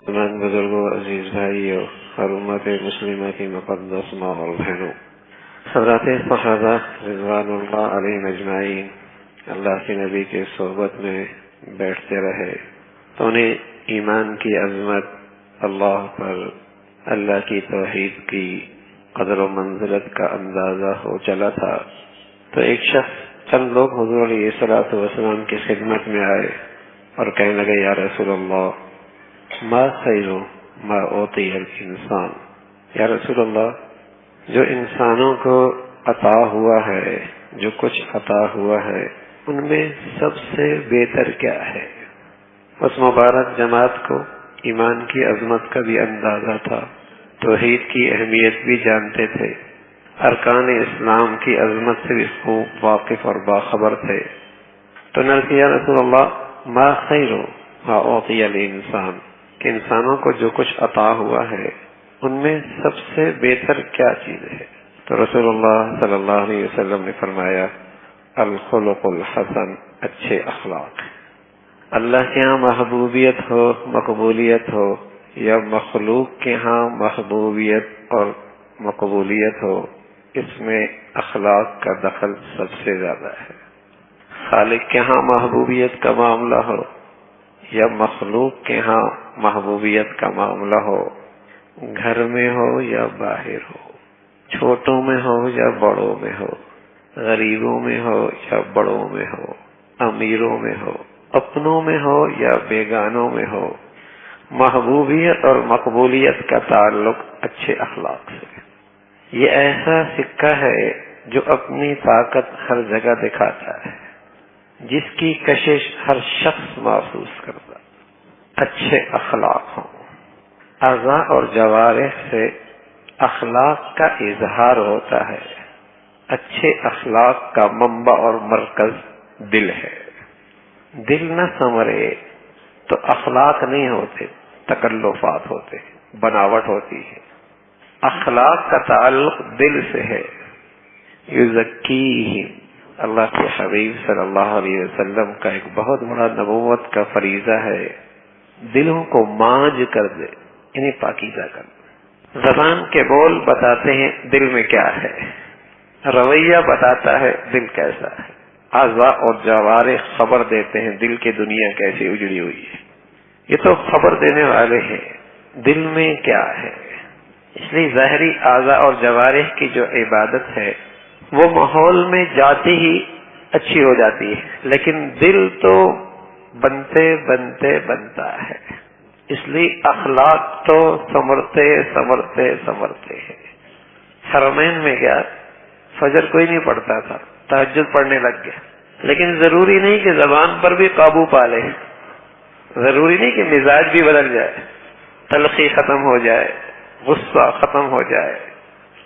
من بزرگوں، عزیز بھائیوں اور امت مسلمہ کی مقدس ماں اور بہنوں، حضرات صحابہ رضوان اللہ علیہم اجمعین اللہ کے نبی کے صحبت میں بیٹھتے رہے تو انہیں ایمان کی عظمت، اللہ پر، اللہ کی توحید کی قدر و منزلت کا اندازہ ہو چلا تھا۔ تو ایک شخص، چند لوگ حضور علیہ الصلوۃ والسلام کی خدمت میں آئے اور کہنے لگے، یا رسول اللہ، ما خیر ما اوتی الانسان، یا رسول اللہ، جو انسانوں کو عطا ہوا ہے، جو کچھ عطا ہوا ہے، ان میں سب سے بہتر کیا ہے؟ اس مبارک جماعت کو ایمان کی عظمت کا بھی اندازہ تھا، توحید کی اہمیت بھی جانتے تھے، ارکان اسلام کی عظمت سے بھی خوب واقف اور باخبر تھے۔ تو نرسی، یا رسول اللہ، ما خیر ما اوتی الانسان، کہ انسانوں کو جو کچھ عطا ہوا ہے ان میں سب سے بہتر کیا چیز ہے؟ تو رسول اللہ صلی اللہ علیہ وسلم نے فرمایا، الخلق الحسن، اچھے اخلاق۔ اللہ کے ہاں محبوبیت ہو، مقبولیت ہو، یا مخلوق کے ہاں محبوبیت اور مقبولیت ہو، اس میں اخلاق کا دخل سب سے زیادہ ہے۔ خالق کے ہاں محبوبیت کا معاملہ ہو یا مخلوق کے ہاں محبوبیت کا معاملہ ہو، گھر میں ہو یا باہر ہو، چھوٹوں میں ہو یا بڑوں میں ہو، غریبوں میں ہو یا بڑوں میں ہو، امیروں میں ہو، اپنوں میں ہو یا بیگانوں میں ہو، محبوبیت اور مقبولیت کا تعلق اچھے اخلاق سے۔ یہ ایسا سکہ ہے جو اپنی طاقت ہر جگہ دکھاتا ہے، جس کی کشش ہر شخص محسوس کرتا۔ اچھے اخلاق ہوں، اعضاء اور جوارح سے اخلاق کا اظہار ہوتا ہے۔ اچھے اخلاق کا منبع اور مرکز دل ہے۔ دل نہ سنورے تو اخلاق نہیں ہوتے، تکلفات ہوتے، بناوٹ ہوتی ہے۔ اخلاق کا تعلق دل سے ہے۔ یزکیہم، اللہ کے حبیب صلی اللہ علیہ وسلم کا ایک بہت بڑا نبوت کا فریضہ ہے، دلوں کو مانج کر دے، انہیں پاکیزہ کر دے۔ زبان کے بول بتاتے ہیں دل میں کیا ہے، رویہ بتاتا ہے دل کیسا ہے، اعضاء اور جوارح خبر دیتے ہیں دل کی دنیا کیسی اجڑی ہوئی ہے۔ یہ تو خبر دینے والے ہیں، دل میں کیا ہے۔ اس لیے ظاہری اعضاء اور جوارح کی جو عبادت ہے وہ ماحول میں جاتی ہی اچھی ہو جاتی ہے، لیکن دل تو بنتے بنتے بنتا ہے۔ اس لیے اخلاق تو سنورتے سنورتے سنورتے ہیں۔ حرمین میں گیا، فجر کوئی نہیں پڑھتا تھا، تہجد پڑھنے لگ گیا، لیکن ضروری نہیں کہ زبان پر بھی قابو پا لے، ضروری نہیں کہ مزاج بھی بدل جائے، تلخی ختم ہو جائے، غصہ ختم ہو جائے،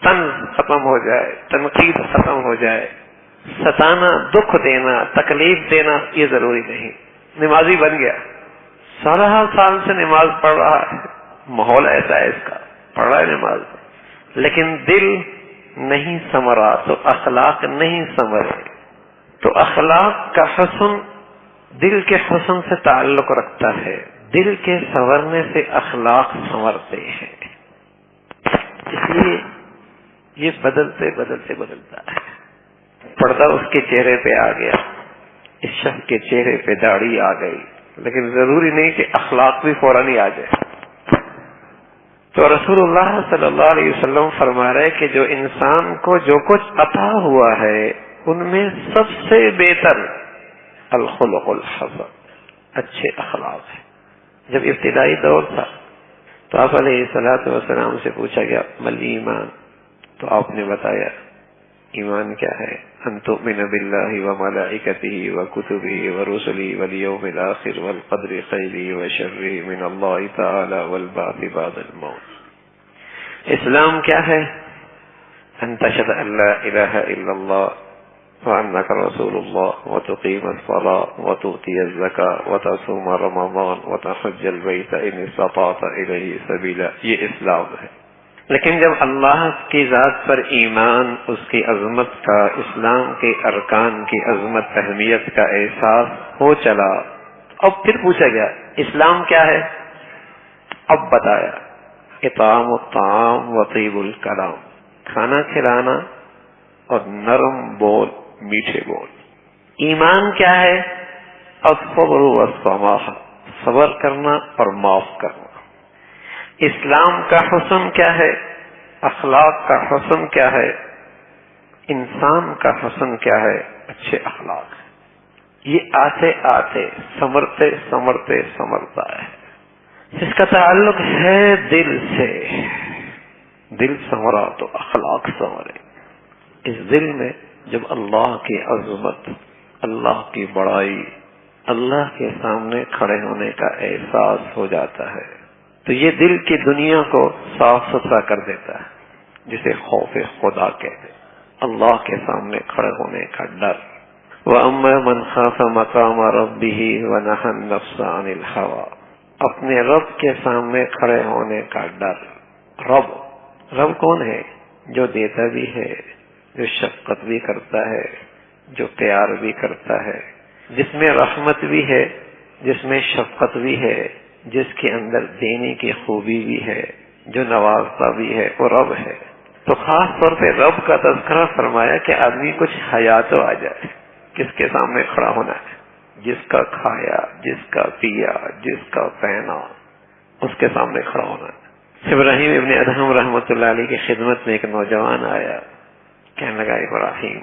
طنز ختم ہو جائے، تنقید ختم ہو جائے، ستانا، دکھ دینا، تکلیف دینا یہ ضروری نہیں۔ نمازی بن گیا، 16 سال سے نماز پڑھ رہا ہے، ماحول ایسا ہے اس کا، پڑھ رہا ہے نماز، لیکن دل نہیں سنورا تو اخلاق نہیں سنورے۔ تو اخلاق کا حسن دل کے حسن سے تعلق رکھتا ہے، دل کے سنورنے سے اخلاق سنورتے ہیں۔ اس لیے یہ بدلتے بدلتے بدلتا ہے۔ پردہ اس کے چہرے پہ آ گیا، اس شخص کے چہرے پہ داڑھی آ گئی، لیکن ضروری نہیں کہ اخلاق بھی فوراً ہی آ جائے۔ تو رسول اللہ صلی اللہ علیہ وسلم فرما رہے کہ جو انسان کو جو کچھ عطا ہوا ہے ان میں سب سے بہتر الخلق الحسن، اچھے اخلاق ہے۔ جب ابتدائی دور تھا تو آپ علیہ الصلوۃ والسلام سے پوچھا گیا مل ایمان، تو آپ نے بتایا ایمان کیا ہے، ان تؤمن باللہ وملائکتہ وکتبہ ورسلہ والیوم الآخر والقدر خیرہ وشرہ من اللہ تعالی والبعث بعد الموت۔ اسلام کیا ہے؟ ان تشہد ان لا الہ الا اللہ وانک رسول اللہ وتقیم الصلاۃ وتؤتی الزکاۃ وتصوم رمضان وتحج البیت ان استطعت الیہ سبیلا، یہ اسلام ہے۔ لیکن جب اللہ کی ذات پر ایمان، اس کی عظمت کا، اسلام کے ارکان کی عظمت اہمیت کا احساس ہو چلا، اب پھر پوچھا گیا اسلام کیا ہے؟ اب بتایا اطعام الطعام وطیب الکلام، کھانا کھلانا اور نرم بول، میٹھے بول۔ ایمان کیا ہے؟ الصبر والسماحہ، صبر کرنا اور معاف کرنا۔ اسلام کا حسن کیا ہے؟ اخلاق کا حسن کیا ہے؟ انسان کا حسن کیا ہے؟ اچھے اخلاق۔ یہ آتے آتے سمرتے سمرتے سمرتا ہے، اس کا تعلق ہے دل سے۔ دل سمرا تو اخلاق سمرے۔ اس دل میں جب اللہ کی عظمت، اللہ کی بڑائی، اللہ کے سامنے کھڑے ہونے کا احساس ہو جاتا ہے تو یہ دل کی دنیا کو صاف ستھرا کر دیتا ہے، جسے خوف خدا کہتے ہیں، اللہ کے سامنے کھڑے ہونے کا ڈر۔ وَأَمَّا مَنْ خَافَ مَقَامَ رَبِّهِ وَنَهَى النَّفْسَ عَنِ الْهَوَىٰ، اپنے رب کے سامنے کھڑے ہونے کا ڈر۔ رب کون ہے؟ جو دیتا بھی ہے، جو شفقت بھی کرتا ہے، جو پیار بھی کرتا ہے، جس میں رحمت بھی ہے، جس میں شفقت بھی ہے، جس کے اندر دینے کی خوبی بھی ہے، جو نوازتا بھی ہے، وہ رب ہے۔ تو خاص طور پہ رب کا تذکرہ فرمایا کہ آدمی کچھ حیا تو آ جائے۔ کس کے سامنے کھڑا ہونا ہے؟ جس کا کھایا، جس کا پیا، جس کا پہنا، اس کے سامنے کھڑا ہونا ہے۔ ابراہیم ابن ادہم رحمۃ اللہ علیہ کی خدمت میں ایک نوجوان آیا، کہنے لگا ابراہیم،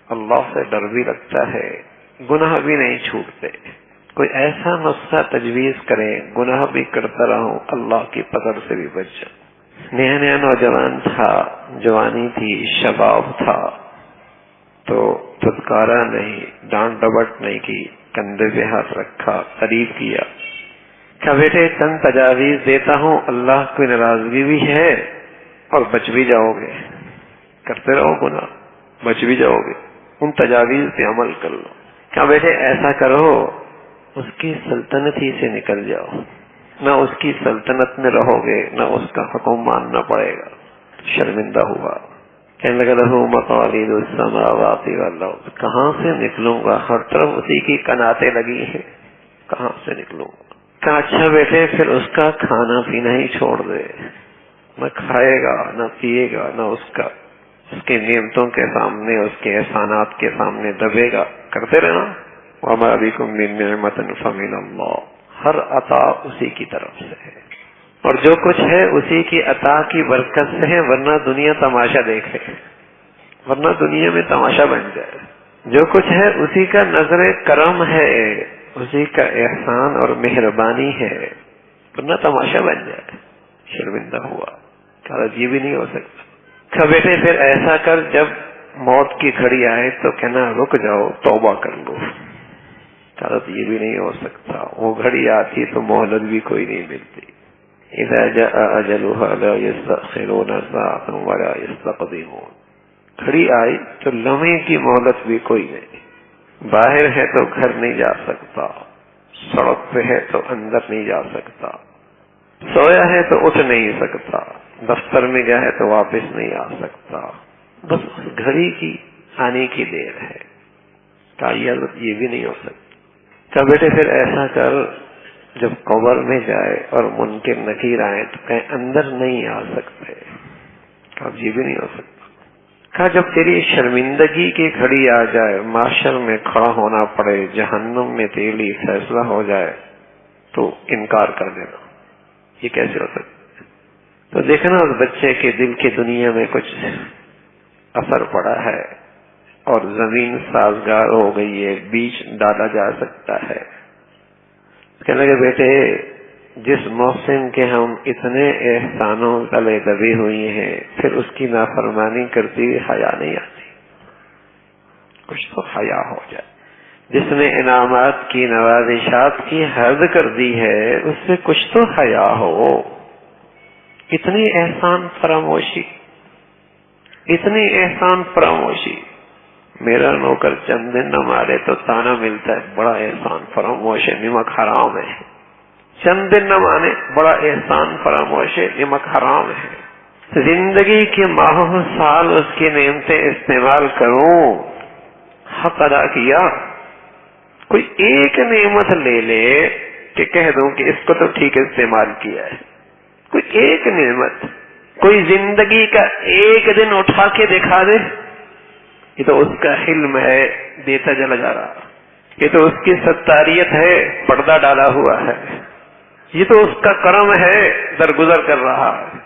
اللہ سے ڈر بھی لگتا ہے، گناہ بھی نہیں چھوٹتے، کوئی ایسا نسخہ تجویز کرے گناہ بھی کرتا رہوں، اللہ کی پکڑ سے بھی بچ جاؤں۔ نیا نیا نوجوان تھا، جوانی تھی، شباب تھا، تو دھتکارا نہیں، ڈانٹ ڈپٹ نہیں کی، کندھے پہ ہاتھ رکھا، قریب کیا، کہا بیٹے چند تجاویز دیتا ہوں، اللہ کی ناراضگی بھی ہے اور بچ بھی جاؤ گے، کرتے رہو گناہ بچ بھی جاؤ گے، ان تجاویز پہ عمل کر لو۔ کہا بیٹے ایسا کرو، اس کی سلطنت ہی سے نکل جاؤ، نہ اس کی سلطنت میں رہو گے، نہ اس کا حکم ماننا پڑے گا۔ شرمندہ ہوا، کہنے لگا لہو مقالید السماوات والارض، کہاں سے نکلوں گا؟ ہر طرف اسی کی کناتیں لگی ہیں، کہاں سے نکلوں گا؟ کہا اچھا بیٹے پھر اس کا کھانا پینا ہی چھوڑ دے، نہ کھائے گا نہ پیے گا، نہ اس کے نعمتوں کے سامنے، اس کے احسانات کے سامنے دبے گا، کرتے رہنا۔ وما بکم من نعمت فمن اللہ، ہر عطا اسی کی طرف سے ہے، اور جو کچھ ہے اسی کی عطا کی برکت سے ہے، ورنہ دنیا تماشا دیکھے، ورنہ دنیا میں تماشا بن جائے۔ جو کچھ ہے اسی کا نظر کرم ہے، اسی کا احسان اور مہربانی ہے، ورنہ تماشا بن جائے۔ شرمندہ ہوا، کہا یہ بھی نہیں ہو سکتا۔ کہا بیٹے پھر ایسا کر، جب موت کی گھڑی آئے تو کہنا رک جاؤ، توبہ کر لو۔ کہا یہ بھی نہیں ہو سکتا، وہ گھڑی آتی تو مہلت بھی کوئی نہیں ملتی۔ اذا جاء اجلها لا يستأخرون ساعة ولا يستقدمون، گھڑی آئی تو لمحے کی مہلت بھی کوئی نہیں۔ باہر ہے تو گھر نہیں جا سکتا، سڑک پہ ہے تو اندر نہیں جا سکتا، سویا ہے تو اٹھ نہیں سکتا، دفتر میں گیا ہے تو واپس نہیں آ سکتا، بس اس گھڑی کی آنے کی دیر ہے۔ کہا یہ بھی نہیں ہو سکتا۔ کہا بیٹے پھر ایسا کر، جب قبر میں جائے اور منکر نکیر آئے تو کہیں اندر نہیں آ سکتے، کہا یہ بھی نہیں ہو سکتا۔ کہا جب تیری شرمندگی کی گھڑی آ جائے، معاشر میں کھڑا ہونا پڑے، جہنم میں تیری فیصلہ ہو جائے تو انکار کر دینا، یہ کیسے ہو سکتا؟ تو دیکھنا اس بچے کے دل کی دنیا میں کچھ اثر پڑا ہے اور زمین سازگار ہو گئی ہے، بیج ڈالا جا سکتا ہے۔ کہنے لگے بیٹے جس محسن کے ہم اتنے احسانوں تلے دبی ہوئی ہیں، پھر اس کی نافرمانی کرتی حیا نہیں آتی، کچھ تو حیا ہو جائے۔ جس نے انعامات کی، نوازشات کی حد کر دی ہے، اس سے کچھ تو حیا ہو۔ اتنی احسان فراموشی، اتنی احسان فراموشی۔ میرا نوکر چند دن نہ مارے تو تانا ملتا ہے، بڑا احسان فراموش ہے، نمک حرام ہے۔ چند دن نہ مانے، بڑا احسان فراموش ہے، نمک حرام ہے۔ زندگی کے ماہوں سال اس کی نعمتیں استعمال کروں، حق ادا کیا۔ کوئی ایک نعمت لے لے کہ کہہ دوں کہ اس کو تو ٹھیک استعمال کیا ہے، کوئی ایک نعمت، کوئی زندگی کا ایک دن اٹھا کے دکھا دے، یہ تو اس کا حلم ہے، دیتا چلا جا رہا، یہ تو اس کی ستاریت ہے، پردہ ڈالا ہوا ہے، یہ تو اس کا کرم ہے، درگزر کر رہا ہے۔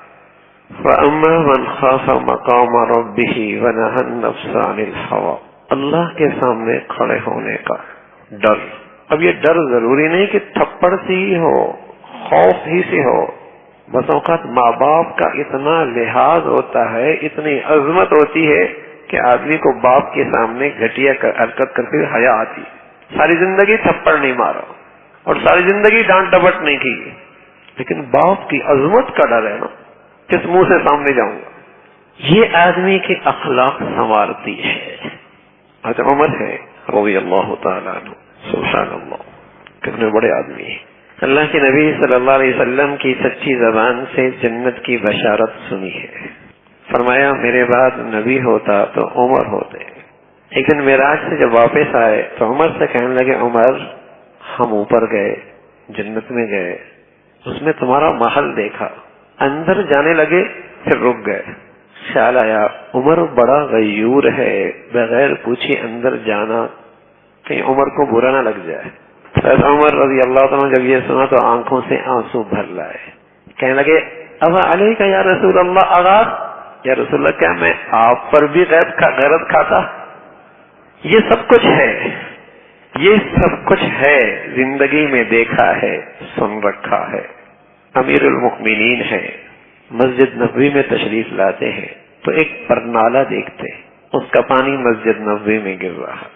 وَأَمَّا مَنْ خَافَ مَقَامَ رَبِّهِ وَنَهَى النَّفْسَ عَنِ الْهَوَىٰ، اللہ کے سامنے کھڑے ہونے کا ڈر۔ اب یہ ڈر ضروری نہیں کہ تھپڑ سے ہی ہو، خوف ہی سے ہو، بس اوقات ماں باپ کا اتنا لحاظ ہوتا ہے، اتنی عظمت ہوتی ہے کہ آدمی کو باپ کے سامنے گھٹیا حرکت کر کے حیا آتی، ساری زندگی تھپڑ نہیں مارا اور ساری زندگی ڈانٹ ڈپٹ نہیں کی، لیکن باپ کی عظمت کا ڈر ہے نا، کس منہ سے سامنے جاؤں گا، یہ آدمی کے اخلاق سنوارتی ہے۔ حضرت عمر ہے رضی اللہ تعالیٰ عنہ، سبحان اللہ، کتنے بڑے آدمی ہیں۔ اللہ کے نبی صلی اللہ علیہ وسلم کی سچی زبان سے جنت کی بشارت سنی ہے، فرمایا میرے بعد نبی ہوتا تو عمر ہوتے۔ ایک دن معراج سے جب واپس آئے تو عمر سے کہنے لگے، عمر ہم اوپر گئے، جنت میں گئے، اس میں تمہارا محل دیکھا، اندر جانے لگے پھر رک گئے، خیال آیا عمر بڑا غیور ہے، بغیر پوچھے اندر جانا کہیں عمر کو برا نہ لگ جائے۔ حضرت عمر رضی اللہ عنہ جب یہ سنا تو آنکھوں سے آنسو بھر لائے، کہنے لگے اب علیک یا رسول اللہ آغاز، یا رسول اللہ کیا میں آپ پر بھی غیرت کھاتا؟ یہ سب کچھ ہے، یہ سب کچھ ہے، زندگی میں دیکھا ہے، سن رکھا ہے۔ امیر المؤمنین ہے، مسجد نبوی میں تشریف لاتے ہیں تو ایک پرنالہ دیکھتے، اس کا پانی مسجد نبوی میں گر رہا،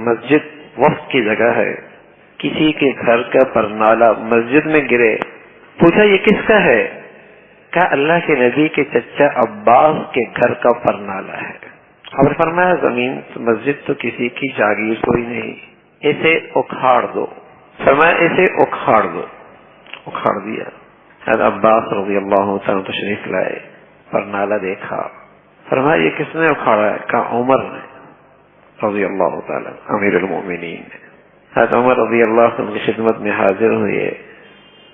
مسجد وقت کی جگہ ہے، کسی کے گھر کا پرنالہ مسجد میں گرے، پوچھا یہ کس کا ہے؟ کہا اللہ کے نبی کے چچا عباس کے گھر کا پرنالہ ہے۔ اور فرمایا زمین مسجد تو کسی کی جاگیر کوئی نہیں، اسے اکھاڑ دو، فرمایا اسے اکھاڑ دو، اکھاڑ دیا۔ حضرت عباس رضی اللہ تعالیٰ تشریف لائے، پرنالہ دیکھا، فرمایا یہ کس نے اکھاڑا ہے؟ کہا عمر نے رضی اللہ تعالیٰ امیر المؤمنین نے۔ حضرت عمر رضی اللہ عنہ کی خدمت میں حاضر ہوئے،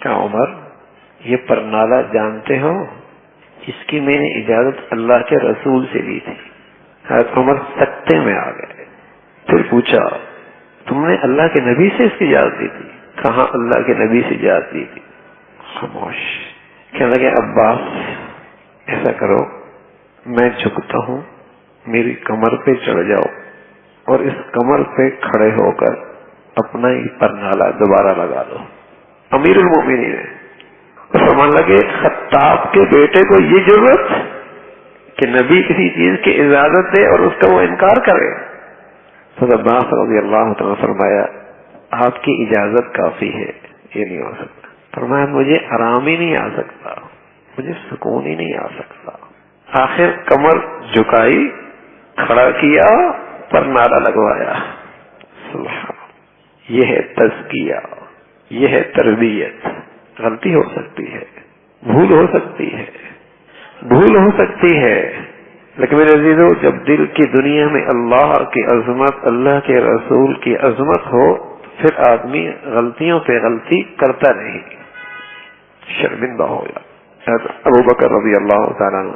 کہا عمر یہ پرنالہ جانتے ہو، اس کی میں نے اجازت اللہ کے رسول سے لی تھی۔ حضرت عمر سکتے میں آ گئے، پھر پوچھا تم نے اللہ کے نبی سے اس کی اجازت دی تھی؟ کہاں اللہ کے نبی سے اجازت دی تھی۔ خاموش، کہنے لگے عباس ایسا کرو میں جھکتا ہوں، میری کمر پہ چڑھ جاؤ اور اس کمر پہ کھڑے ہو کر اپنا ہی پرنالہ دوبارہ لگا دو۔ امیر المومنین ہے، فرمان لگے خطاب کے بیٹے کو یہ ضرورت کہ نبی کسی چیز کی اجازت دے اور اس کا وہ انکار کرے؟ حضرت عباس رضی اللہ تعالیٰ فرمایا آپ کی اجازت کافی ہے، یہ نہیں ہو سکتا۔ فرمایا مجھے آرام ہی نہیں آ سکتا، مجھے سکون ہی نہیں آ سکتا۔ آخر کمر جھکائی، کھڑا کیا، پرنالہ لگوایا۔ سبحان، یہ ہے تزکیہ، یہ ہے تربیت۔ غلطی ہو سکتی ہے، بھول ہو سکتی ہے، بھول ہو سکتی ہے، لیکن میرے عزیزو جب دل کی دنیا میں اللہ کی عظمت، اللہ کے رسول کی عظمت ہو پھر آدمی غلطیوں پہ غلطی کرتا نہیں، شرمندہ ہو جائے۔ ابو بکر رضی اللہ تعالیٰ عنہ،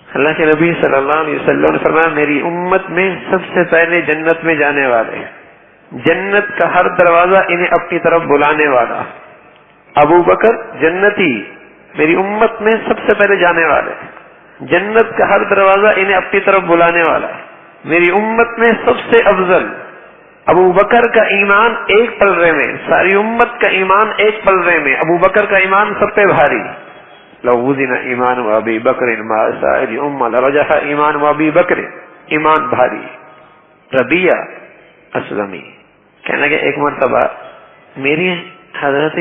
اللہ کے نبی صلی اللہ علیہ وسلم نے فرمایا میری امت میں سب سے پہلے جنت میں جانے والے، جنت کا ہر دروازہ انہیں اپنی طرف بلانے والا، ابو بکر جنتی، میری امت میں سب سے پہلے جانے والے، جنت کا ہر دروازہ انہیں اپنی طرف بلانے والا، میری امت میں سب سے افضل ابو بکر کا ایمان ایک پلڑے میں، ساری امت کا ایمان ایک پلڑے میں، ابو بکر کا ایمان سب پہ بھاری۔ لو وزن ایمان و ابی بکر مع سائر امہ لرجح ایمان و ابی بکر، ایمان بھاری۔ ربیہ اسلمی کہنے لگے ایک مرتبہ میری حضرت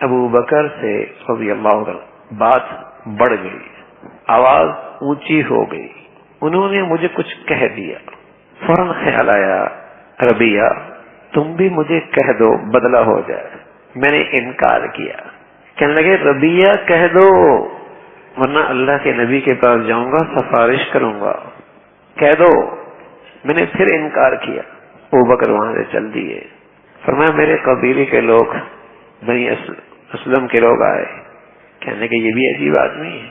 ابو بکر سے رضی اللہ عنہ بات بڑھ گئی، آواز اونچی ہو گئی، انہوں نے مجھے کچھ کہہ دیا، فوراً خیال آیا ربیہ تم بھی مجھے کہہ دو بدلہ ہو جائے، میں نے انکار کیا۔ کہنے لگے ربیہ کہہ دو ورنہ اللہ کے نبی کے پاس جاؤں گا، سفارش کروں گا، کہہ دو۔ میں نے پھر انکار کیا، ابو بکر وہاں سے چل دیے۔ فرمایا میرے قبیلے کے لوگ، بنی اسلم کے لوگ آئے، کہنے کہ یہ بھی عجیب آدمی ہے.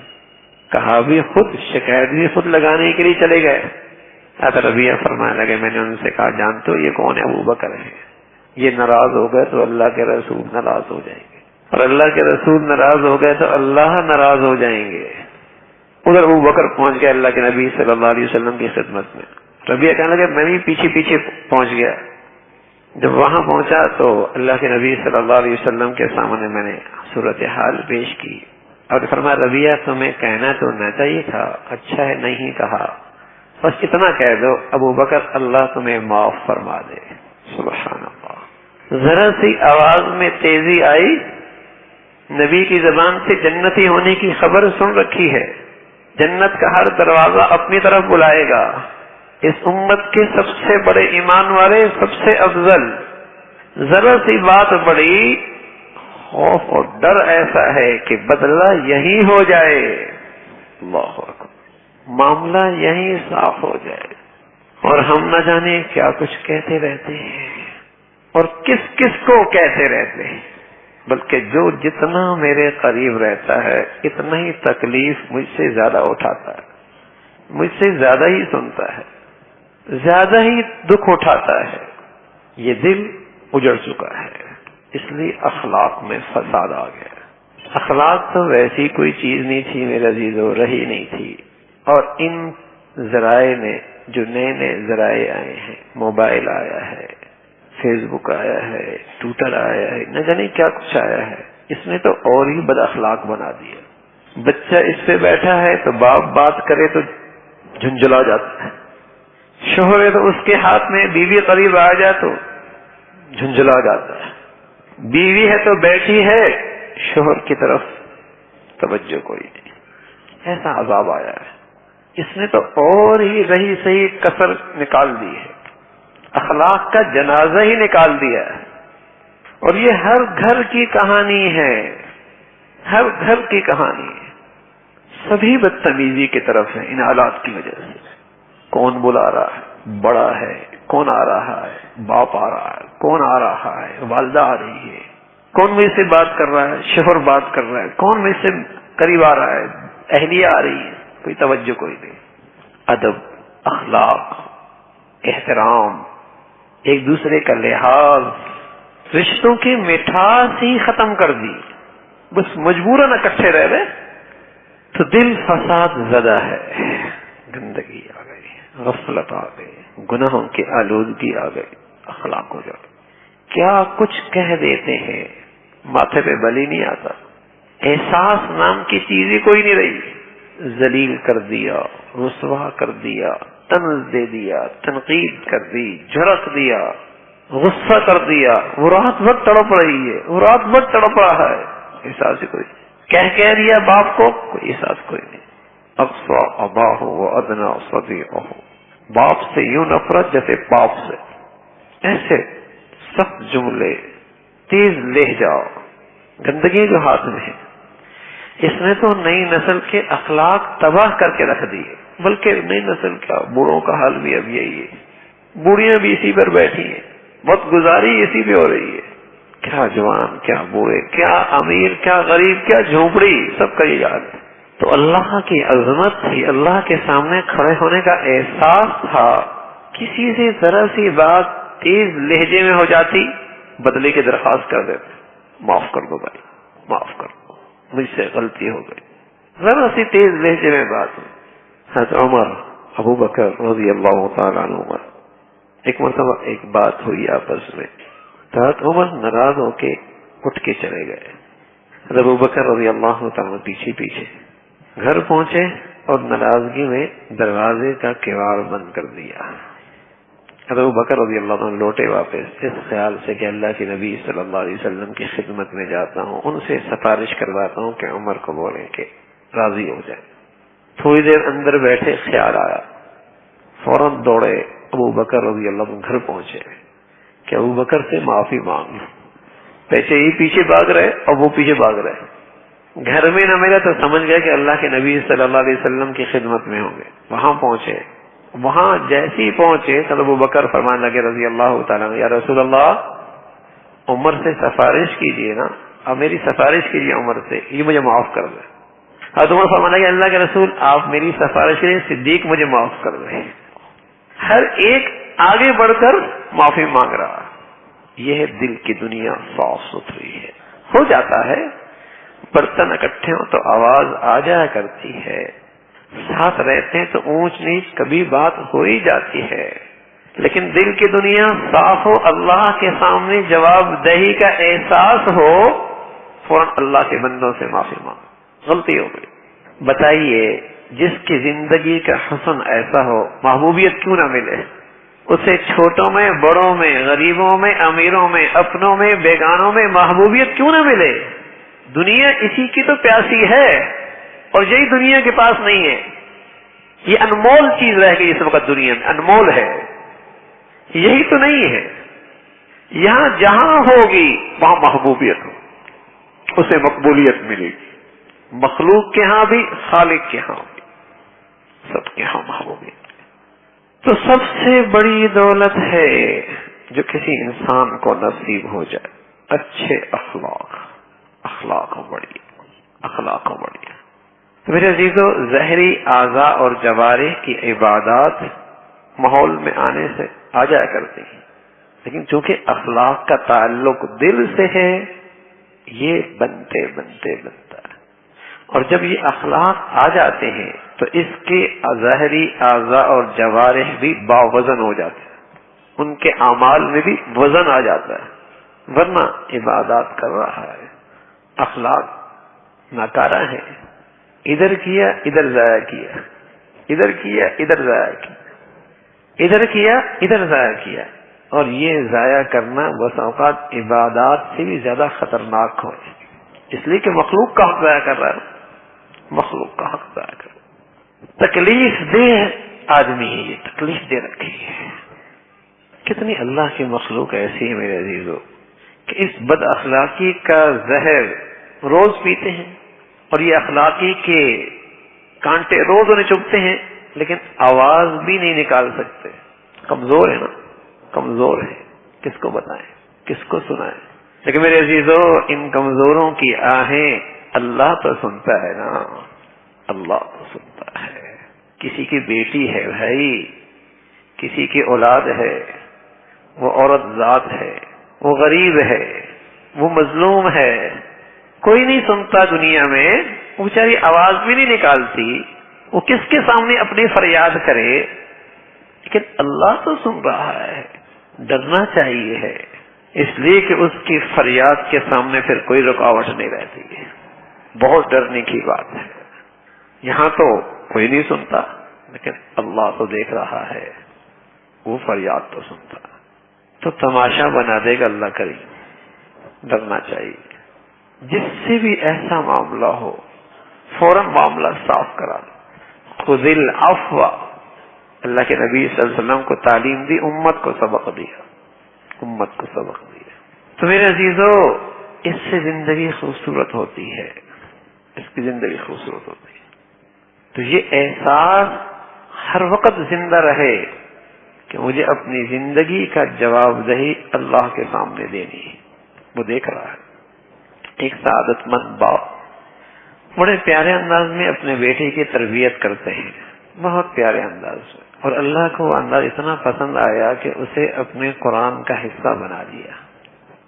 کہا بھی خود، شکایت بھی خود لگانے کے لیے چلے گئے. حضرت ربیعہ فرمانے لگے میں نے ان سے کہا جانتے ہو یہ کون ہے؟ ابو بکر ہے. یہ ناراض ہو گئے تو اللہ کے رسول ناراض ہو جائیں گے، اور اللہ کے رسول ناراض ہو گئے تو اللہ ناراض ہو جائیں گے. ادھر ابو بکر پہنچ گئے اللہ کے نبی صلی اللہ علیہ وسلم کی خدمت میں. ربیعہ کہنے لگے میں بھی پیچھے پیچھے پہنچ گیا. جب وہاں پہنچا تو اللہ کے نبی صلی اللہ علیہ وسلم کے سامنے میں نے صورتحال پیش کی اور فرمایا ربیعہ تمہیں کہنا تو نہ چاہیے تھا، اچھا ہے نہیں کہا، بس اتنا کہہ دو ابو بکر اللہ تمہیں معاف فرما دے. سبحان اللہ. ذرا سی آواز میں تیزی آئی، نبی کی زبان سے جنتی ہونے کی خبر سن رکھی ہے، جنت کا ہر دروازہ اپنی طرف بلائے گا. اس امت کے سب سے بڑے ایمان والے، سب سے افضل، ذرا سی بات بڑی، خوف اور ڈر ایسا ہے کہ بدلہ یہی ہو جائے. اللہ اکبر. معاملہ یہی صاف ہو جائے اور ہم نہ جانے کیا کچھ کہتے رہتے ہیں اور کس کس کو کہتے رہتے ہیں. بلکہ جو جتنا میرے قریب رہتا ہے اتنا ہی تکلیف مجھ سے زیادہ اٹھاتا ہے، مجھ سے زیادہ ہی سنتا ہے، زیادہ ہی دکھ اٹھاتا ہے. یہ دل اجڑ چکا ہے، اس لیے اخلاق میں فساد آ گیا. اخلاق تو ویسی کوئی چیز نہیں تھی میرے عزیزو، رہی نہیں تھی. اور ان ذرائع نے، جو نئے نئے ذرائع آئے ہیں، موبائل آیا ہے، فیس بک آیا ہے، ٹویٹر آیا ہے، نہ جانے کیا کچھ آیا ہے، اس نے تو اور ہی بد اخلاق بنا دیا. بچہ اس پہ بیٹھا ہے تو باپ بات کرے تو جھنجھلا جاتا ہے، شوہر ہے تو اس کے ہاتھ میں بیوی قریب آ جائے تو جھنجھلا جاتا ہے، بیوی ہے تو بیٹھی ہے شوہر کی طرف توجہ کوئی نہیں. ایسا عذاب آیا ہے. اس نے تو اور ہی رہی صحیح کسر نکال دی ہے، اخلاق کا جنازہ ہی نکال دیا ہے. اور یہ ہر گھر کی کہانی ہے، ہر گھر کی کہانی ہے. سبھی بدتمیزی کی طرف ہیں ان حالات کی وجہ سے. کون بلا رہا ہے؟ بڑا ہے. کون آ رہا ہے؟ باپ آ رہا ہے. کون آ رہا ہے؟ والدہ آ رہی ہے. کون مجھ سے بات کر رہا ہے؟ شوہر بات کر رہا ہے. کون مجھ سے قریب آ رہا ہے؟ اہلیہ آ رہی ہے. کوئی توجہ کوئی نہیں. ادب، اخلاق، احترام، ایک دوسرے کا لحاظ، رشتوں کی مٹھاس ہی ختم کر دی. بس مجبوراً اکٹھے رہ رہے تو دل فساد زدہ ہے. گندگی آ گئی، غفلت آ گئی، گناہوں کی آلودگی آ گئی، اخلاق ہو جائے. کیا کچھ کہہ دیتے ہیں، ماتھے پہ بلی نہیں آتا. احساس نام کی چیز ہی کوئی نہیں رہی. ذلیل کر دیا، رسوا کر دیا، طنز دے دیا، تنقید کر دی، جھڑک دیا، غصہ کر دیا. وہ رات بھر تڑپ رہی ہے، وہ رات بھر تڑپ رہا ہے، احساس ہی کوئی. کہہ دیا باپ کو، کوئی احساس کوئی نہیں. اقصی اباہ و ادنا صدیقہ، باپ سے یوں نفرت جیسے باپ سے. ایسے سخت جملے، تیز لہجہ، گندگی جو ہاتھ میں ہے. اس نے تو نئی نسل کے اخلاق تباہ کر کے رکھ دیے. بلکہ نئی نسل کیا، بوڑھوں کا حال بھی اب یہی ہے. بوڑھیاں بھی اسی پر بیٹھی ہیں، وقت گزاری اسی پہ ہو رہی ہے. کیا جوان، کیا بوڑھے، کیا امیر، کیا غریب، کیا جھونپڑی، سب کا یہ حال ہے. تو اللہ کی عظمت تھی، اللہ کے سامنے کھڑے ہونے کا احساس تھا. کسی سے ذرا سی بات تیز لہجے میں ہو جاتی، بدلے کی درخواست کر دیتے، معاف کر دو بھائی، معاف کر دو، مجھ سے غلطی ہو گئی. ذرا سی تیز لہجے میں بات ہوئی. حضرت عمر، ابو بکر رضی اللہ تعالیٰ عنہ، ایک مرتبہ ایک بات ہوئی آپس میں. حضرت عمر ناراض ہو کے اٹھ کے چلے گئے. حضرت ابو بکر رضی اللہ تعالیٰ پیچھے پیچھے گھر پہنچے اور ناراضگی میں دروازے کا کیوار بند کر دیا. حضرت ابو بکر رضی اللہ عنہ لوٹے واپس اس خیال سے کہ اللہ کے نبی صلی اللہ علیہ وسلم کی خدمت میں جاتا ہوں، ان سے سفارش کرواتا ہوں کہ عمر کو بولیں کہ راضی ہو جائے. تھوڑی دیر اندر بیٹھے، خیال آیا، فوراً دوڑے ابو بکر رضی اللہ عنہ گھر پہنچے کہ ابو بکر سے معافی مانگ لو. پیچھے بھاگ رہے اور وہ پیچھے بھاگ رہے. گھر میں نہ ملا تو سمجھ گئے کہ اللہ کے نبی صلی اللہ علیہ وسلم کی خدمت میں ہوں گے. وہاں پہنچے. وہاں جیسے ہی پہنچے تو ابو بکر فرمانے لگے رضی اللہ تعالیٰ، یا رسول اللہ، عمر سے سفارش کیجئے نا، اب میری سفارش کیجیے عمر سے، یہ مجھے معاف کر دے۔ حضرت عمر فرمانے لگے اللہ کے رسول آپ میری سفارش کریں، صدیق مجھے معاف کر دے۔ ہر ایک آگے بڑھ کر معافی مانگ رہا۔ یہ دل کی دنیا صاف ستھری ہے۔ ہو جاتا ہے برتن اکٹھے ہوں تو آواز آ جایا کرتی ہے، ساتھ رہتے ہیں تو اونچ نیچ کبھی بات ہو ہی جاتی ہے، لیکن دل کی دنیا صاف ہو، اللہ کے سامنے جواب دہی کا احساس ہو، فوراً اللہ کے بندوں سے معافی مانگ، غلطی ہو گئی۔ بتائیے جس کی زندگی کا حسن ایسا ہو محبوبیت کیوں نہ ملے؟ اسے چھوٹوں میں، بڑوں میں، غریبوں میں، امیروں میں، اپنوں میں، بیگانوں میں محبوبیت کیوں نہ ملے؟ دنیا اسی کی تو پیاسی ہے، اور یہی دنیا کے پاس نہیں ہے۔ یہ انمول چیز رہ گئی اس وقت دنیا میں، انمول ہے، یہی تو نہیں ہے۔ یہاں جہاں ہوگی وہاں محبوبیت ہو، اسے مقبولیت ملے گی، مخلوق کے ہاں بھی، خالق کے ہاں بھی، سب کے ہاں محبوبیت۔ تو سب سے بڑی دولت ہے جو کسی انسان کو نصیب ہو جائے، اچھے اخلاق، اخلاق ہو بڑی، اخلاق ہو بڑی۔ میرے عزیزو، ظاہری اعضاء اور جوارح کی عبادات ماحول میں آنے سے آ جایا کرتی ہیں، لیکن چونکہ اخلاق کا تعلق دل سے ہے، یہ بنتے بنتے بنتا ہے، اور جب یہ اخلاق آ جاتے ہیں تو اس کے ظاہری اعضاء اور جوارح بھی باوزن ہو جاتے ہیں، ان کے اعمال میں بھی وزن آ جاتا ہے، ورنہ عبادات کر رہا ہے، اخلاق ناکارہ ہے، ادھر کیا ادھر ضائع کیا، ادھر کیا ادھر ضائع کیا، ادھر کیا ادھر ضائع کیا، اور یہ ضائع کرنا بس اوقات عبادات سے بھی زیادہ خطرناک ہو، اس لیے کہ مخلوق کا حق ضائع کر رہا ہے، مخلوق کا حق ضائع کر رہا ہے۔ تکلیف دہ آدمی ہے، یہ تکلیف دے رکھی ہے۔ کتنی اللہ کی مخلوق ایسی ہے میرے عزیزو کہ اس بد اخلاقی کا زہر روز پیتے ہیں، اور یہ اخلاقی کے کانٹے روز انہیں چبھتے ہیں، لیکن آواز بھی نہیں نکال سکتے، کمزور ہے نا، کمزور ہے، کس کو بتائیں، کس کو سنائیں؟ لیکن میرے عزیزو، ان کمزوروں کی آہیں اللہ تو سنتا ہے نا، اللہ تو سنتا ہے۔ کسی کی بیٹی ہے بھائی، کسی کی اولاد ہے، وہ عورت ذات ہے، وہ غریب ہے، وہ مظلوم ہے، کوئی نہیں سنتا دنیا میں، وہ بیچاری آواز بھی نہیں نکالتی، وہ کس کے سامنے اپنی فریاد کرے؟ لیکن اللہ تو سن رہا ہے، ڈرنا چاہیے ہے، اس لیے کہ اس کی فریاد کے سامنے پھر کوئی رکاوٹ نہیں رہتی ہے، بہت ڈرنے کی بات ہے۔ یہاں تو کوئی نہیں سنتا، لیکن اللہ تو دیکھ رہا ہے، وہ فریاد تو سنتا، تو تماشا بنا دے گا اللہ کریم، ڈرنا چاہیے۔ جس سے بھی ایسا معاملہ ہو فوراً معاملہ صاف کرا دو، خذ العفو، اللہ کے نبی صلی اللہ علیہ وسلم کو تعلیم دی، امت کو سبق دیا، امت کو سبق دیا۔ تو میرے عزیزو، اس سے زندگی خوبصورت ہوتی ہے، اس کی زندگی خوبصورت ہوتی ہے۔ تو یہ احساس ہر وقت زندہ رہے کہ مجھے اپنی زندگی کا جواب دہی اللہ کے سامنے دینی ہے، وہ دیکھ رہا ہے۔ ایک سعادت مند باپ بڑے پیارے انداز میں اپنے بیٹے کی تربیت کرتے ہیں، بہت پیارے انداز میں، اور اللہ کو وہ انداز اتنا پسند آیا کہ اسے اپنے قرآن کا حصہ بنا دیا۔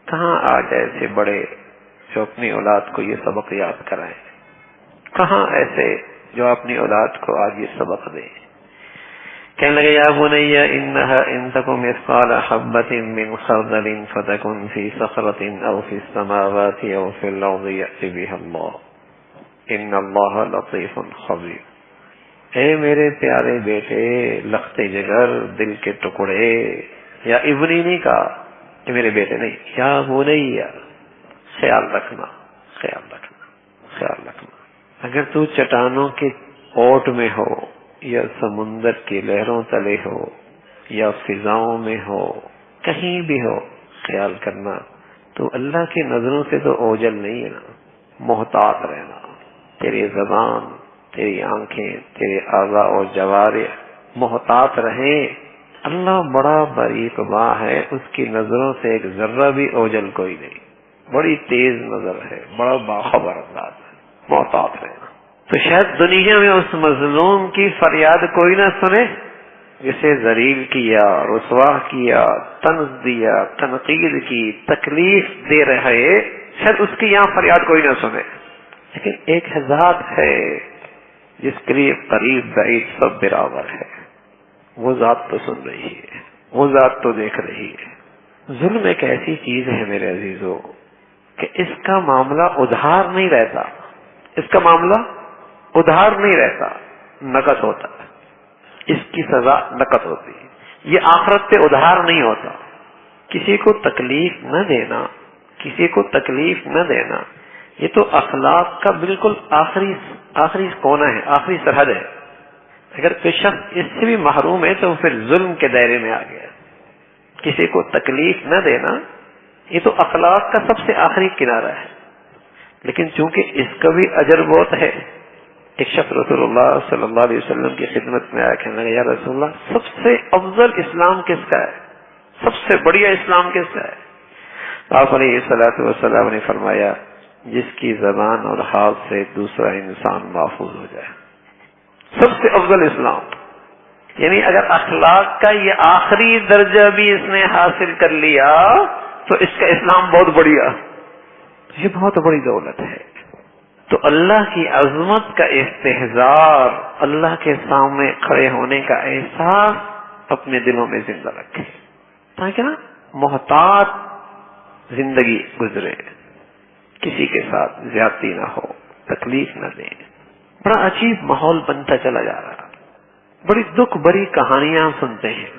کہاں آج ایسے بڑے جو اپنی اولاد کو یہ سبق یاد کرائیں، کہاں ایسے جو اپنی اولاد کو آج یہ سبق دیں؟ کہنے لگے یا بنی انها ان تک مثقال حبۃ من خردل فتکن فی صخرۃ او فی السماوات او فی الارض یأتی بها اللہ ان اللہ لطیف خبیر۔ اے میرے پیارے بیٹے، لخت جگر، دل کے ٹکڑے، یا ابنی نہیں کہا کہ میرے بیٹے نہیں، یا بنی، خیال رکھنا، خیال رکھنا، خیال رکھنا۔ اگر تو چٹانوں کے اوٹ میں ہو، یا سمندر کی لہروں تلے ہو، یا فضاؤں میں ہو، کہیں بھی ہو، خیال کرنا تو اللہ کی نظروں سے تو اوجل نہیں ہے نا، محتاط رہنا۔ تیری زبان، تیری آنکھیں، تیرے اعضاء اور جوارح محتاط رہیں، اللہ بڑا باریک باں ہے، اس کی نظروں سے ایک ذرہ بھی اوجل کوئی نہیں، بڑی تیز نظر ہے، بڑا باخبر انداز ہے، محتاط رہنا۔ تو شاید دنیا میں اس مظلوم کی فریاد کوئی نہ سنے جسے ذلیل کیا، رسوا کیا، طنز دیا، تنقید کی، تکلیف دے رہے، شاید اس کی یہاں فریاد کوئی نہ سنے، لیکن ایک ذات ہے جس کے لیے قریب بعید سب برابر ہے، وہ ذات تو سن رہی ہے، وہ ذات تو دیکھ رہی ہے۔ ظلم ایک ایسی چیز ہے میرے عزیزو کہ اس کا معاملہ ادھار نہیں رہتا، اس کا معاملہ ادھار نہیں رہتا، نقد ہوتا ہے، اس کی سزا نقد ہوتی ہے۔ یہ آخرت پہ ادھار نہیں ہوتا۔ کسی کو تکلیف نہ دینا، کسی کو تکلیف نہ دینا، یہ تو اخلاق کا بالکل آخری کونا ہے، آخری سرحد ہے۔ اگر کوئی شخص اس سے بھی محروم ہے تو پھر ظلم کے دائرے میں آ گیا۔ کسی کو تکلیف نہ دینا یہ تو اخلاق کا سب سے آخری کنارہ ہے، لیکن چونکہ اس کا بھی اجر بہت ہے۔ ایک شخص رسول اللہ صلی اللہ علیہ وسلم کی خدمت میں آیا، کہنے لگا یا رسول اللہ سب سے افضل اسلام کس کا ہے، سب سے بڑھیا اسلام کس کا ہے؟ آپ علیہ الصلوۃ والسلام نے فرمایا جس کی زبان اور ہاتھ سے دوسرا انسان محفوظ ہو جائے، سب سے افضل اسلام۔ یعنی اگر اخلاق کا یہ آخری درجہ بھی اس نے حاصل کر لیا تو اس کا اسلام بہت بڑھیا، یہ بہت بڑی دولت ہے۔ تو اللہ کی عظمت کا استحضار، اللہ کے سامنے کھڑے ہونے کا احساس اپنے دلوں میں زندہ رکھے، تاکہ نا محتاط زندگی گزرے، کسی کے ساتھ زیادتی نہ ہو، تکلیف نہ دیں۔ بڑا عجیب ماحول بنتا چلا جا رہا، بڑی دکھ بری کہانیاں سنتے ہیں،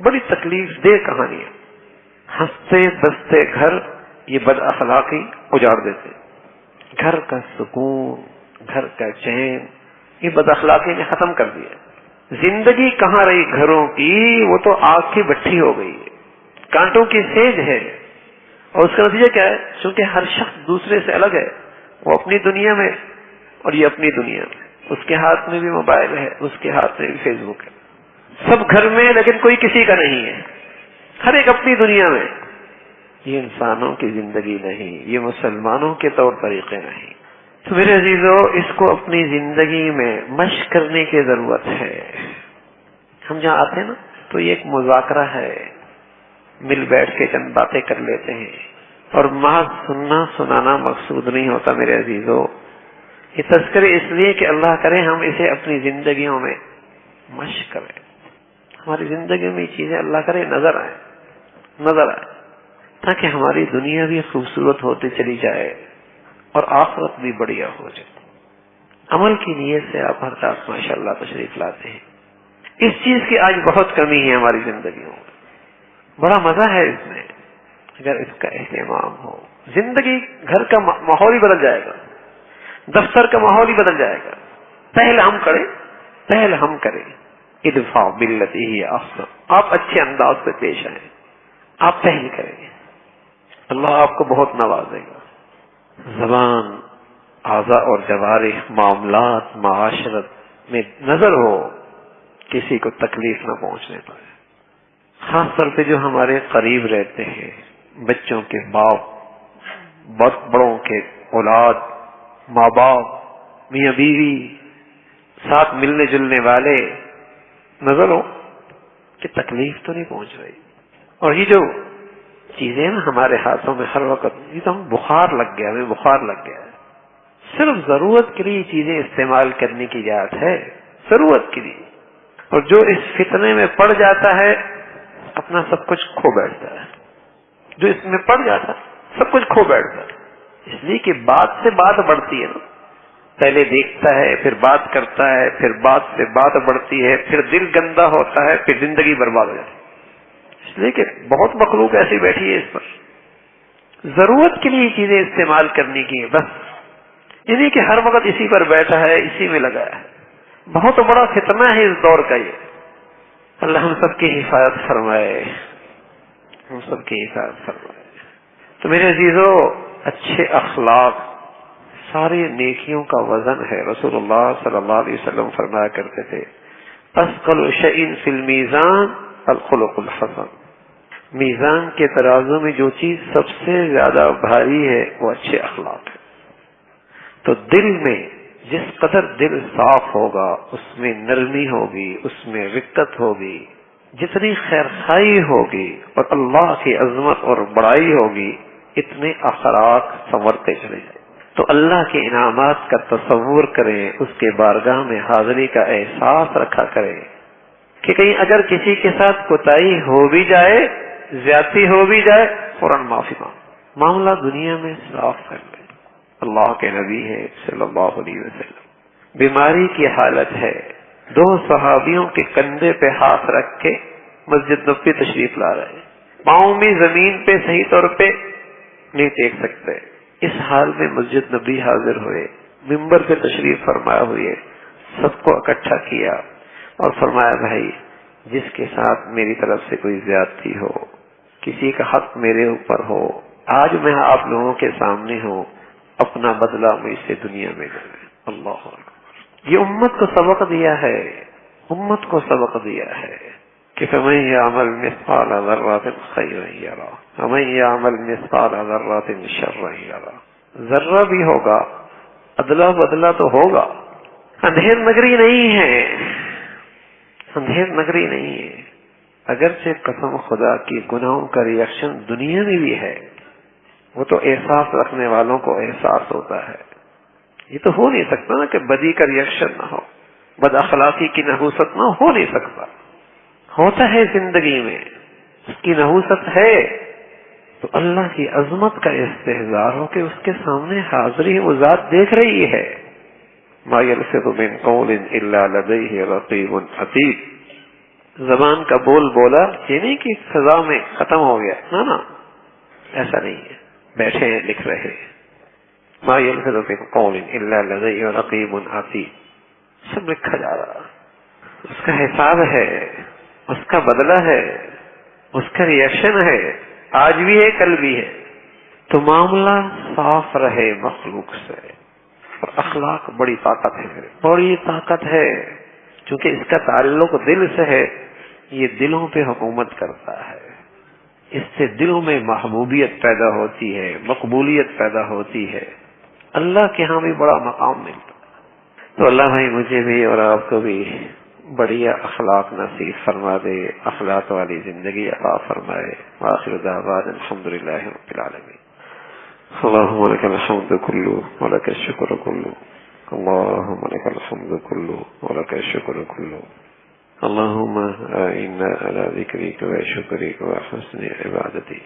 بڑی تکلیف دہ کہانیاں۔ ہنستے بستے گھر یہ بد اخلاقی اجاڑ دیتے، گھر کا سکون، گھر کا چین یہ بد اخلاقی نے ختم کر دیا۔ زندگی کہاں رہی گھروں کی، وہ تو آگ کی بھٹی ہو گئی ہے، کانٹوں کی سیج ہے۔ اور اس کا نتیجہ کیا ہے؟ چونکہ ہر شخص دوسرے سے الگ ہے، وہ اپنی دنیا میں اور یہ اپنی دنیا میں، اس کے ہاتھ میں بھی موبائل ہے، اس کے ہاتھ میں بھی فیس بک ہے، سب گھر میں لیکن کوئی کسی کا نہیں ہے، ہر ایک اپنی دنیا میں۔ یہ انسانوں کی زندگی نہیں، یہ مسلمانوں کے طور طریقے نہیں۔ تو میرے عزیزو اس کو اپنی زندگی میں مشق کرنے کی ضرورت ہے۔ ہم جہاں آتے ہیں نا تو یہ ایک مذاکرہ ہے، مل بیٹھ کے چند باتیں کر لیتے ہیں، اور محض سننا سنانا مقصود نہیں ہوتا میرے عزیزو۔ یہ تذکرے اس لیے کہ اللہ کرے ہم اسے اپنی زندگیوں میں مشق کریں، ہماری زندگی میں یہ چیزیں اللہ کرے نظر آئے، تاکہ ہماری دنیا بھی خوبصورت ہوتی چلی جائے اور آخرت بھی بڑھیا ہو جائے۔ عمل کی نیت سے آپ ہر طرف ماشاء اللہ تشریف لاتے ہیں، اس چیز کی آج بہت کمی ہے ہماری زندگیوں میں۔ بڑا مزہ ہے اس میں اگر اس کا اہتمام ہو، زندگی گھر کا ماحول ہی بدل جائے گا، دفتر کا ماحول ہی بدل جائے گا۔ پہل ہم کریں ادفع باللتی ہی احسن، آپ اچھے انداز سے پیش آئیں، آپ پہل کریں، اللہ آپ کو بہت نوازے گا۔ زبان، اعضاء اور جوارح، معاملات، معاشرت میں نظر ہو، کسی کو تکلیف نہ پہنچنے پائے۔ خاص طور پہ جو ہمارے قریب رہتے ہیں، بچوں کے باپ، بڑوں کے اولاد، ماں باپ، میاں بیوی، ساتھ ملنے جلنے والے، نظر ہو کہ تکلیف تو نہیں پہنچ رہی۔ اور یہ جو چیزیں نا ہمارے ہاتھوں میں ہر وقت، یہ تو ہمیں بخار لگ گیا ہے۔ صرف ضرورت کے لیے یہ چیزیں استعمال کرنے کی اجازت ہے، ضرورت کے لیے۔ اور جو اس فتنے میں پڑ جاتا ہے اپنا سب کچھ کھو بیٹھتا ہے، جو اس میں پڑ جاتا ہے سب کچھ کھو بیٹھتا ہے، اس لیے کہ بات سے بات بڑھتی ہے نا، پہلے دیکھتا ہے پھر بات کرتا ہے، پھر بات سے بات بڑھتی ہے، پھر دل گندا ہوتا ہے، پھر زندگی برباد ہو جاتی ہے۔ اس لیے کہ بہت مخلوق ایسی بیٹھی ہے اس پر، ضرورت کے لیے چیزیں استعمال کرنے کی ہے بس، یعنی کہ ہر وقت اسی پر بیٹھا ہے، اسی میں لگا ہے۔ بہت بڑا فتنہ ہے اس دور کا یہ۔ اللہ ہم سب کی حفاظت فرمائے، تو میرے عزیزو اچھے اخلاق ساری نیکیوں کا وزن ہے۔ رسول اللہ صلی اللہ علیہ وسلم فرمایا کرتے تھے اثقل شیء فی المیزان الخلق الحسن، میزان کے ترازو میں جو چیز سب سے زیادہ بھاری ہے وہ اچھے اخلاق ہے. تو دل میں جس قدر دل صاف ہوگا اس میں نرمی ہوگی، اس میں رقت ہوگی، جتنی خیر خائی ہوگی اور اللہ کی عظمت اور بڑائی ہوگی اتنے اخلاق سنورتے چلے جائیں. تو اللہ کے انعامات کا تصور کریں، اس کے بارگاہ میں حاضری کا احساس رکھا کریں کہ کہیں اگر کسی کے ساتھ کوتاہی ہو بھی جائے، زیادتی ہو بھی جائے، فوراً معافی مانگ، معاملہ دنیا میں صاف کر لیں. اللہ کے نبی ہے صلی اللہ علیہ وسلم، بیماری کی حالت ہے، 2 صحابیوں کے کندھے پہ ہاتھ رکھ کے مسجد نبوی تشریف لا رہے ہیں، پاؤں میں زمین پہ صحیح طور پہ نہیں ٹیک سکتے. اس حال میں مسجد نبوی حاضر ہوئے، ممبر پہ تشریف فرمایا ہوئے، سب کو اکٹھا کیا اور فرمایا بھائی جس کے ساتھ میری طرف سے کوئی زیادتی ہو، کسی کا حق میرے اوپر ہو، آج میں آپ لوگوں کے سامنے ہوں، اپنا بدلہ مجھ سے دنیا میں لے. اللہ اکبر. یہ امت کو سبق دیا ہے، امت کو سبق دیا ہے کہ فَمَن يَعْمَلْ مِثْقَالَ ذَرَّةٍ خَيْرًا يَرَهُ وَمَن يَعْمَلْ مِثْقَالَ ذَرَّةٍ شَرًّا يَرَهُ. ذرہ بھی ہوگا، ادلا بدلا تو ہوگا. اندھیر نگری نہیں ہے، اندھیر نگری نہیں ہے. اگرچہ قسم خدا کی گناہوں کا ریئیکشن دنیا میں بھی ہے، وہ تو احساس رکھنے والوں کو احساس ہوتا ہے. یہ تو ہو نہیں سکتا نا کہ بدی کا ریئیکشن نہ ہو، بد اخلاقی کی نحوست نہ ہو نہیں سکتا. ہوتا ہے زندگی میں، اس کی نحوست ہے تو اللہ کی عظمت کا استحضار ہو کہ اس کے سامنے حاضری وہ ذات دیکھ رہی ہے. ما یلفظ من قول الا لدیہ رقیب عتید. زبان کا بول بولا یہ نہیں کہ فضا میں ختم ہو گیا، نا ایسا نہیں ہے، بیٹھے ہیں لکھ رہے ہیں. ما یلفظ من قول الا لدیہ رقیب عتید. سب لکھا جا رہا، اس کا حساب ہے، اس کا بدلہ ہے، اس کا ریئیکشن ہے، آج بھی ہے کل بھی ہے. تو معاملہ صاف رہے مخلوق سے. اور اخلاق بڑی طاقت ہے، بڑی طاقت ہے، چونکہ اس کا تعلق دل سے ہے. یہ دلوں پہ حکومت کرتا ہے، اس سے دلوں میں محبوبیت پیدا ہوتی ہے، مقبولیت پیدا ہوتی ہے، اللہ کے ہاں بھی بڑا مقام ملتا. تو اللہ بھائی مجھے بھی اور آپ کو بھی بڑھیا اخلاق نصیب فرما دے، اخلاق والی زندگی عطا فرمائے. آخر دعوانا الحمدللہ رب العالمین. اللهم لك الحمد كله ولك الشكر كله. اللهم لك الحمد كله ولك الشكر كله. اللهم إنا على ذكرك وشكرك وحسن عبادتي.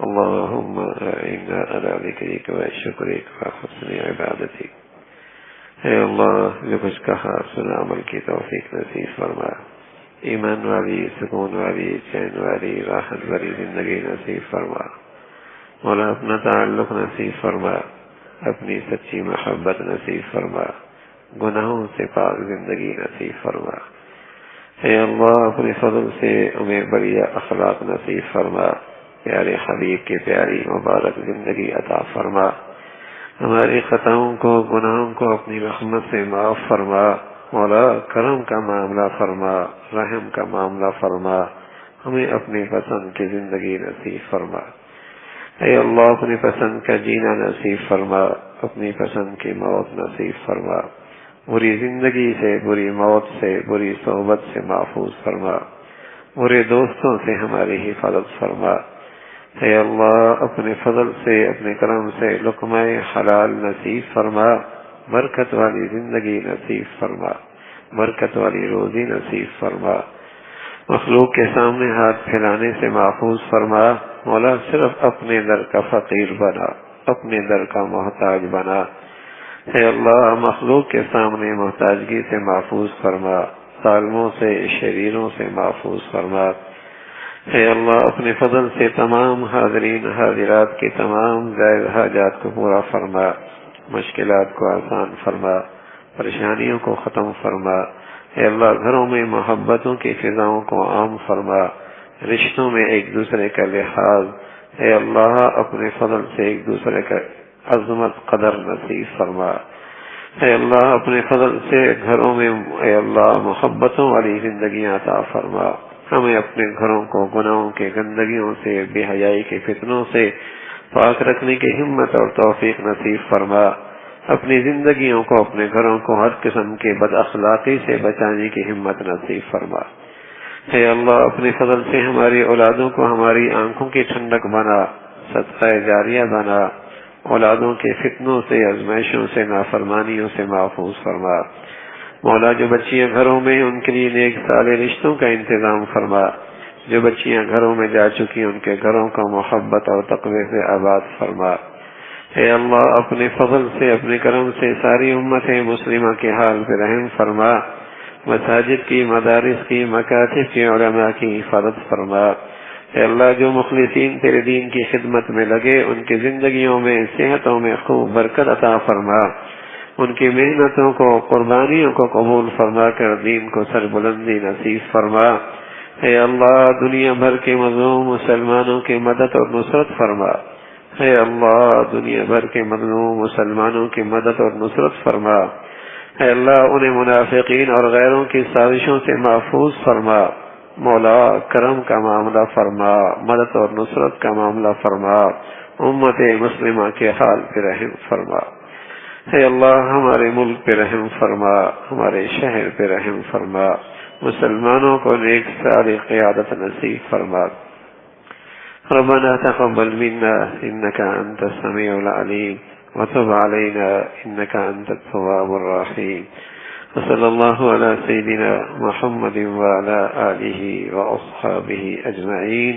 اللهم إنا على ذكرك وشكرك وحسن عبادتي. اے اللہ جو کچھ کہا سنا عمل کی توفیق نصیب فرما. ایمان والی، سکون والی، چین والی، راحت والی زندگی نصیب فرما. مولا اپنا تعلق نصیب فرما، اپنی سچی محبت نصیب فرما، گناہوں سے پاک زندگی نصیب فرما. اے اللہ اپنے فضل سے ہمیں بڑھیا اخلاق نصیب فرما. پیارے حبیب کی پیاری مبارک زندگی عطا فرما. ہماری خطاؤں کو، گناہوں کو اپنی رحمت سے معاف فرما. مولا کرم کا معاملہ فرما، رحم کا معاملہ فرما. ہمیں اپنی پسند کی زندگی نصیب فرما. اے اللہ اپنی پسند کا جینا نصیب فرما، اپنی پسند کی موت نصیب فرما. بری زندگی سے، بری موت سے، بری صحبت سے محفوظ فرما. برے دوستوں سے ہماری حفاظت فرما. اے اللہ اپنے فضل سے، اپنے کرم سے لقمہ حلال نصیب فرما. برکت والی زندگی نصیب فرما، برکت والی روزی نصیب فرما. مخلوق کے سامنے ہاتھ پھیلانے سے محفوظ فرما. مولا صرف اپنے در کا فقیر بنا، اپنے در کا محتاج بنا. اے اللہ مخلوق کے سامنے محتاجگی سے محفوظ فرما، ظالموں سے، شریروں سے محفوظ فرما. اے اللہ اپنے فضل سے تمام حاضرین حاضرات کے تمام جائز حاجات کو پورا فرما، مشکلات کو آسان فرما، پریشانیوں کو ختم فرما. اے اللہ گھروں میں محبتوں کی فضاؤں کو عام فرما، رشتوں میں ایک دوسرے کا لحاظ. اے اللہ اپنے فضل سے ایک دوسرے کا عظمت قدر نصیب فرما. اے اللہ اپنے فضل سے گھروں میں اے اللہ محبتوں والی زندگیاں عطا فرما. ہمیں اپنے گھروں کو گناہوں کے گندگیوں سے، بے حیائی کے فتنوں سے پاک رکھنے کی ہمت اور توفیق نصیب فرما، اپنی زندگیوں کو، اپنے گھروں کو ہر قسم کے بد اخلاقی سے بچانے کی ہمت نصیب فرما۔ اے اللہ اپنے فضل سے ہماری اولادوں کو ہماری آنکھوں کی ٹھنڈک بنا، صدقہ جاریہ بنا، اولادوں کے فتنوں سے، آزمائشوں سے، نافرمانیوں سے محفوظ فرما۔ مولا جو بچیاں گھروں میں، ان کے لیے نیک صالح رشتوں کا انتظام فرما، جو بچیاں گھروں میں جا چکی ان کے گھروں کو محبت اور تقوی سے آباد فرما۔ اے اللہ اپنے فضل سے، اپنے کرم سے ساری امت مسلمہ کے حال پہ رحم فرما، مساجد کی، مدارس کی، مکاتب کی، علماء کی حفاظت فرما۔ اے اللہ جو مخلصین تیرے دین کی خدمت میں لگے، ان کی زندگیوں میں، صحتوں میں خوب برکت عطا فرما، ان کی محنتوں کو، قربانیوں کو قبول فرما کر دین کو سربلندی نصیب فرما۔ اے اللہ دنیا بھر کے مظلوم مسلمانوں کی مدد اور نصرت فرما۔ اے اللہ دنیا بھر کے مظلوم مسلمانوں کی مدد اور نصرت فرما۔ اے اللہ انہیں منافقین اور غیروں کی سازشوں سے محفوظ فرما۔ مولا کرم کا معاملہ فرما، مدد اور نصرت کا معاملہ فرما، امت مسلمہ کے حال پہ رحم فرما۔ اے اللہ ہمارے ملک پہ رحم فرما، ہمارے شہر پہ رحم فرما، مسلمانوں کو نیک صالح قیادت نصیب فرما۔ ربنا تقبل منا انك انت السميع العليم وتب علينا انك انت التواب الرحيم، وصلى الله على سيدنا محمد وعلى آله وأصحابه أجمعين۔